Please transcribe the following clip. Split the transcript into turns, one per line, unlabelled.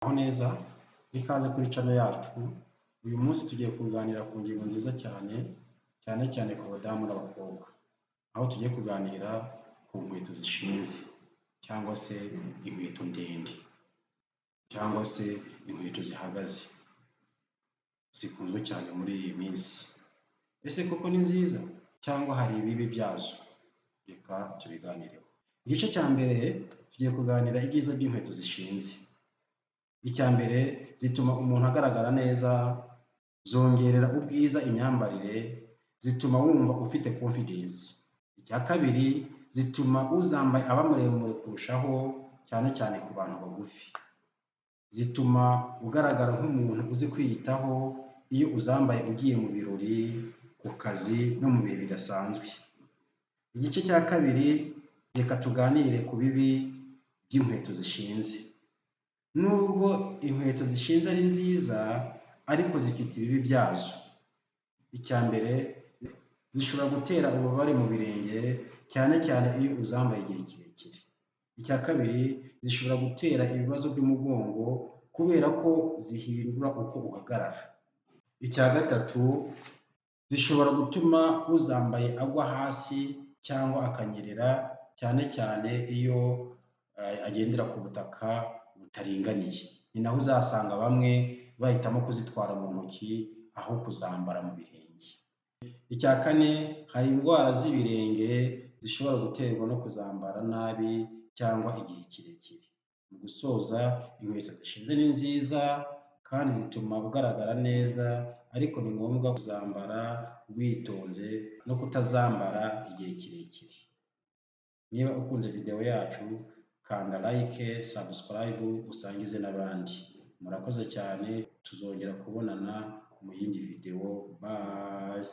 Aho neza ikaze kuri channel yacu. Uyu munsi tugiye kuganira ku ngingo nziza cyane ku badamu n'abakobwa, aho tugiye kuganira ku nkweto zishinze cyangwa se inkweto ndende cyangwa se inkweto zihagaze zikunzwe cyane muri iyi minsi. Ese koko ni nziza cyangwa hari ibibi byazo? Reka tubiganireho. Igice cya mbere tugiye kuganira ibyiza by'inkweto zishinze. Icya mbere, zituma umuntu agaragara neza, zongerera ubwiza imyambarire, zituma wumva ufite confidence. Icya kabiri, zituma uzambaye aba muremure kurushaho, cyane ku bantu bagufi. Zituma ugaragara nk'umuntu uzi kwiyitaho iyo uzambaye ugiye mu birori, ku kazi no mu bihe bidasanzwe. Igice cya kabiri, reka tuganire ku bibi by'inkweto zishinze. Nubwo inkweto zishinze ari nziza ariko zifite ibibi byazo. Icya mbere, zishobora gutera ububabare mu birenge cyane iyo uzambaye igihe kirekire. Icya kabiri, zishobora gutera ibibazo by'umugongo kubera ko zihindura uko uhagarara. Icya gatatu, zishobora gutuma uzambaye agwa hasi cyangwa akanyerera cyane iyo agendera ku butaka butaringaniye. Ni naho uzasanga bamwe bahitamo kuzitwara mu ntoki aho kuzambara mu birenge. Icya kane, hari indwara z'ibirenge zishobora guterwa no kuzambara nabi cyangwa igihe kirekire. Mu gusoza, inkweto zishinze ni nziza kandi zituma ugaragara neza, ariko ni ngombwa kuzambara witonze no kutazambara igihe kirekire. Niba ukunze video yacu, kanda like, subscribe, usangize n'abandi. Murakoze cyane, tuzongera kubonana mu yindi video. Bye.